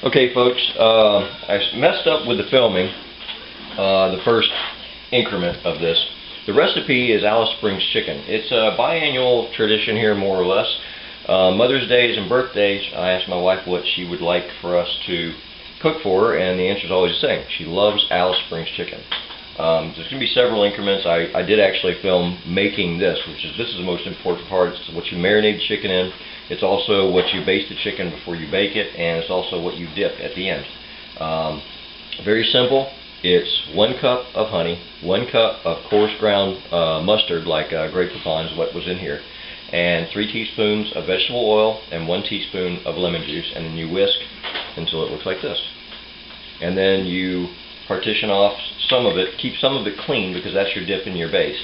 Okay, folks, I messed up with the filming, the first increment of this. The recipe is Alice Springs chicken. It's a biannual tradition here, more or less. Mother's Days and birthdays, I asked my wife what she would like for us to cook for her, and the answer is always the same. She loves Alice Springs chicken. There's going to be several increments. I did actually film making this, this is the most important part. It's what you marinate the chicken in. It's also what you baste the chicken before you bake it, and it's also what you dip at the end. Very simple. It's 1 cup of honey, 1 cup of coarse ground mustard, like Grey Poupon is what was in here, and 3 teaspoons of vegetable oil and 1 teaspoon of lemon juice, and then you whisk until it looks like this. And then you partition off some of it, keep some of it clean because that's your dip and your baste.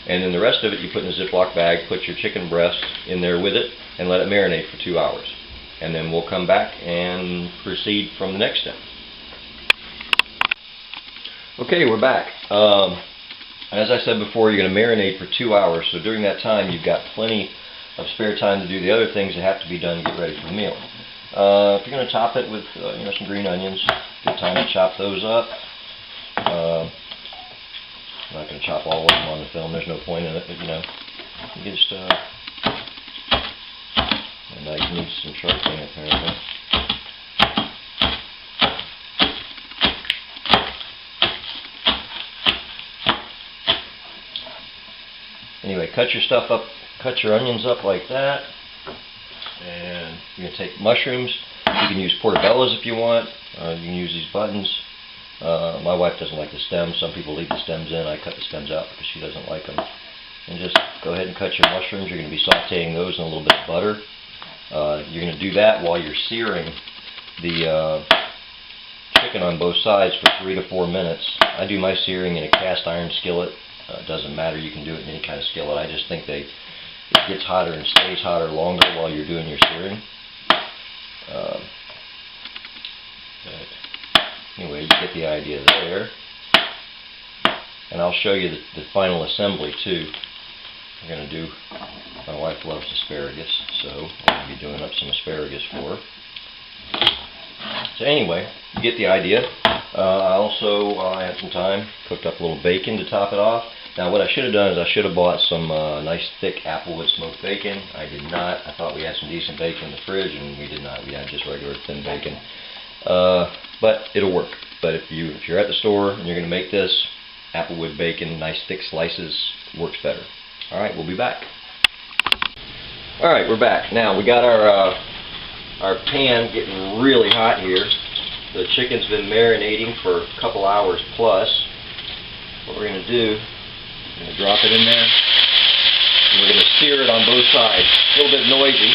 And then the rest of it you put in a Ziploc bag, put your chicken breast in there with it, and let it marinate for 2 hours. And then we'll come back and proceed from the next step. Okay, we're back. As I said before, you're going to marinate for 2 hours, so during that time you've got plenty of spare time to do the other things that have to be done to get ready for the meal. If you're going to top it with some green onions, good time to chop those up. I'm not going to chop all of them on the film, there's no point in it, but you just, and now you need some sharpening apparently. Anyway, cut your stuff up, cut your onions up like that, and you're going to take mushrooms. You can use portobellos if you want, you can use these buttons. My wife doesn't like the stems. Some people leave the stems in. I cut the stems out because she doesn't like them. And just go ahead and cut your mushrooms. You're going to be sauteing those in a little bit of butter. You're going to do that while you're searing the chicken on both sides for 3 to 4 minutes. I do my searing in a cast iron skillet. It doesn't matter. You can do it in any kind of skillet. I just think it gets hotter and stays hotter longer while you're doing your searing. Anyway, you get the idea there. And I'll show you the final assembly too. I'm going to do, my wife loves asparagus, so I'm going to be doing up some asparagus for her. So anyway, you get the idea. I had some time, cooked up a little bacon to top it off. Now what I should have done is I should have bought some nice thick Applewood smoked bacon. I did not. I thought we had some decent bacon in the fridge, and we did not. We had just regular thin bacon. But it'll work. But if you're at the store and you're going to make this, Applewood bacon, nice thick slices, works better. Alright, we'll be back. Alright, we're back. Now we got our pan getting really hot here. The chicken's been marinating for a couple hours plus. What we're going to do, we're going to drop it in there, and we're going to sear it on both sides. A little bit noisy.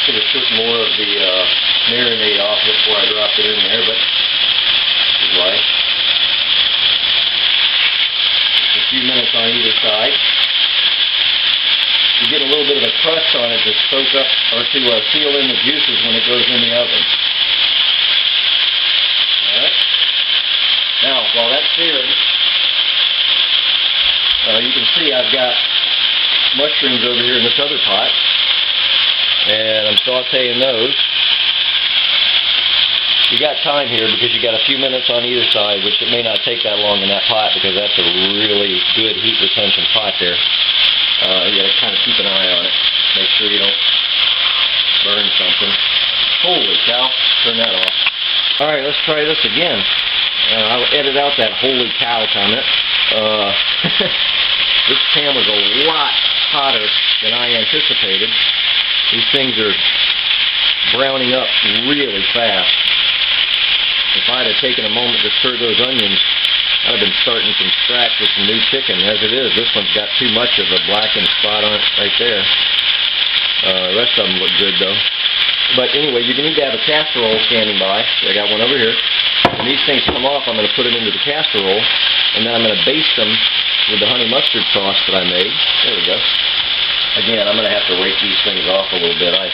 Should have took more of the marinade off before I dropped it in there, but this is life. A few minutes on either side. You get a little bit of a crust on it to soak up or to seal in the juices when it goes in the oven. Alright. Now, while that's searing, you can see I've got mushrooms over here in this other pot. And I'm sauteing those. You got time here because you got a few minutes on either side, which it may not take that long in that pot because that's a really good heat retention pot there. You got to kind of keep an eye on it. Make sure you don't burn something. Holy cow! Turn that off. All right, let's try this again. I'll edit out that holy cow comment. This pan was a lot hotter than I anticipated. These things are browning up really fast. If I'd have taken a moment to stir those onions, I'd have been starting from scratch with some new chicken. As it is, this one's got too much of a blackened spot on it right there. The rest of them look good though. But anyway, you're going to need to have a casserole standing by. I got one over here. When these things come off, I'm going to put them into the casserole, and then I'm going to baste them with the honey mustard sauce that I made. There we go. Again, I'm going to have to rake these things off a little bit. I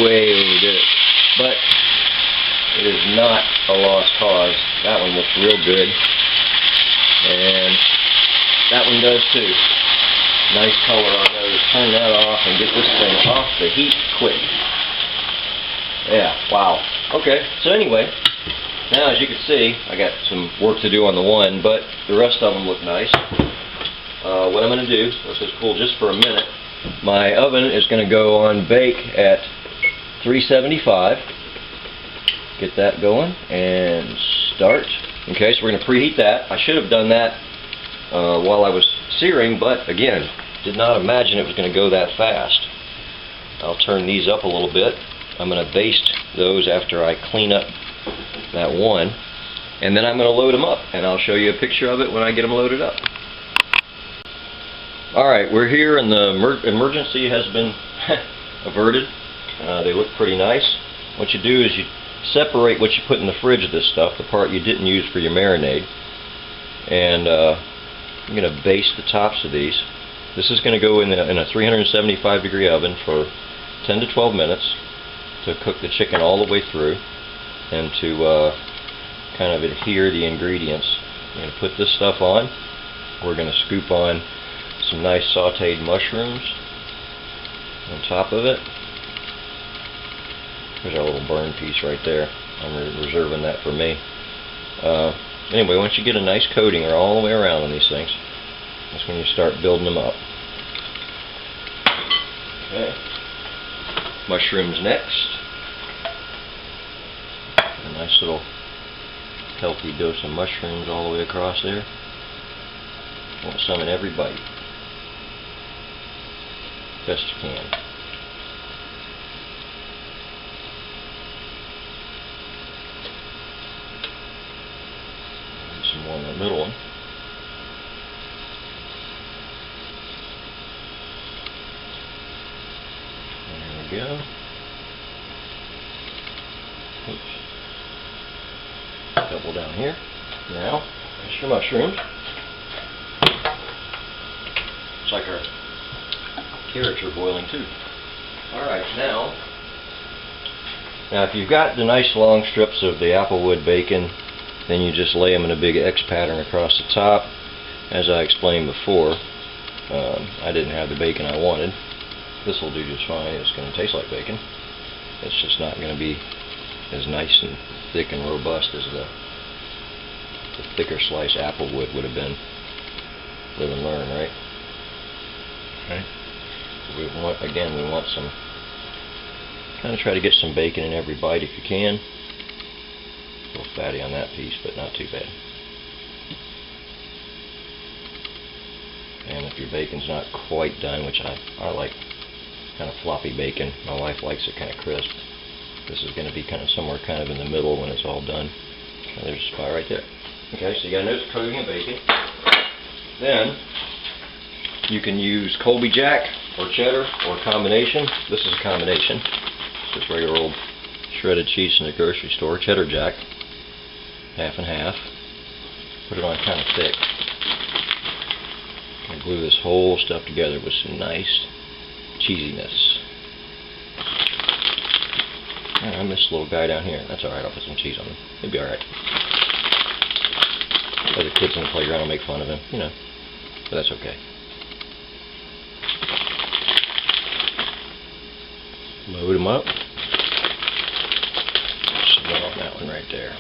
way overdid it. But it is not a lost cause. That one looks real good. And that one does too. Nice color on those. turn that off and get this thing off the heat quick. Yeah, wow. Okay, so anyway, now as you can see, I got some work to do on the one, but the rest of them look nice. What I'm going to do, let's just cool just for a minute. My oven is going to go on bake at 375. Get that going and start. Okay, so we're going to preheat that. I should have done that while I was searing, but again, did not imagine it was going to go that fast. I'll turn these up a little bit. I'm going to baste those after I clean up that one, and then I'm going to load them up, and I'll show you a picture of it when I get them loaded up. Alright, we're here and the emergency has been averted. They look pretty nice. What you do is you separate what you put in the fridge of this stuff, the part you didn't use for your marinade, and I'm going to baste the tops of these. This is going to go in a 375 degree oven for 10 to 12 minutes to cook the chicken all the way through and to kind of adhere the ingredients. I'm going to put this stuff on. We're going to scoop on some nice sauteed mushrooms on top of it. There's our little burn piece right there. I'm reserving that for me. Anyway, once you get a nice coating all the way around on these things, that's when you start building them up. Okay. Mushrooms next. A nice little healthy dose of mushrooms all the way across there. Want some in every bite. Best you can. And some more in the middle one. There we go. Oops. Double down here. Now, there's your mushrooms. Looks like our carrots are boiling too. Alright, now if you've got the nice long strips of the applewood bacon, then you just lay them in a big X pattern across the top. As I explained before, I didn't have the bacon I wanted. This will do just fine. It's going to taste like bacon. It's just not going to be as nice and thick and robust as the thicker sliced applewood would have been. Live and learn, right? Okay. We want some, kind of try to get some bacon in every bite if you can. A little fatty on that piece, but not too bad. And if your bacon's not quite done, which I like kind of floppy bacon, my wife likes it kind of crisp. This is going to be kind of somewhere kind of in the middle when it's all done. And there's a spot right there. Okay, so you got a nice coating of bacon. Then you can use Colby Jack or cheddar or a combination. This is a combination. It's just regular old shredded cheese in the grocery store. Cheddar Jack, half and half. Put it on kind of thick. And glue this whole stuff together with some nice cheesiness. I missed a little guy down here. That's alright, I'll put some cheese on him. He'll be alright. Other kids in the playground will make fun of him, you know. But that's okay. Load them up. Slip off that one right there.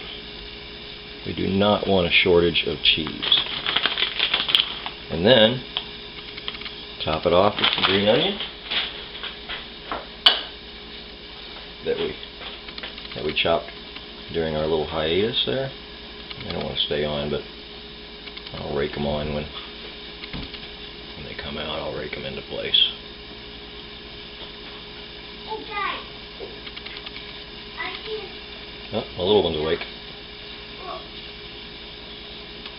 We do not want a shortage of cheese. And then top it off with some green onion that we chopped during our little hiatus there. I don't want to stay on, but I'll rake them on when they come out. I'll rake them into place. Oh, my little one's awake.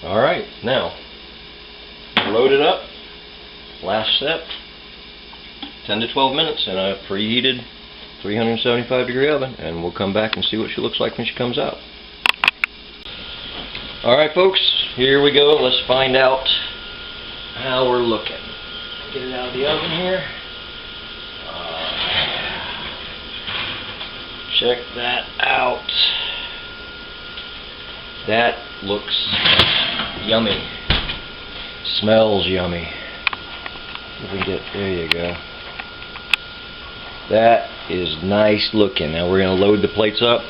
Alright, now load it up. Last step. 10 to 12 minutes in a preheated 375 degree oven, and we'll come back and see what she looks like when she comes out. Alright folks, here we go. Let's find out how we're looking. Get it out of the oven here. Check that out. That looks yummy. Smells yummy. If we can get, there you go. That is nice looking. Now we're going to load the plates up.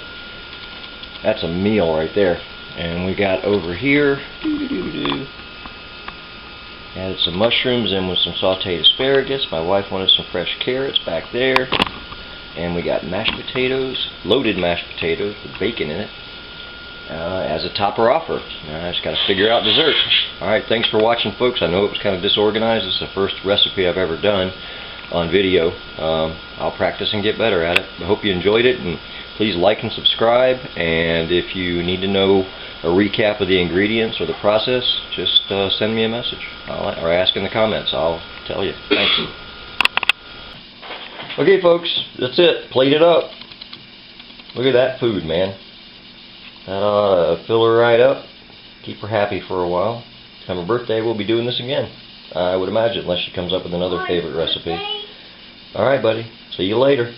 That's a meal right there. And we got over here, added some mushrooms in with some sauteed asparagus. My wife wanted some fresh carrots back there. And we got mashed potatoes, loaded mashed potatoes with bacon in it, as a topper offer. Now I just got to figure out dessert. Alright, thanks for watching, folks. I know it was kind of disorganized. This is the first recipe I've ever done on video. I'll practice and get better at it. I hope you enjoyed it, and please like and subscribe. And if you need to know a recap of the ingredients or the process, just send me a message or ask in the comments. I'll tell you. Thanks. Okay, folks, that's it. Plate it up. Look at that food, man. That ought to fill her right up. Keep her happy for a while. Come her birthday, we'll be doing this again. I would imagine, unless she comes up with another favorite recipe. Alright, buddy. See you later.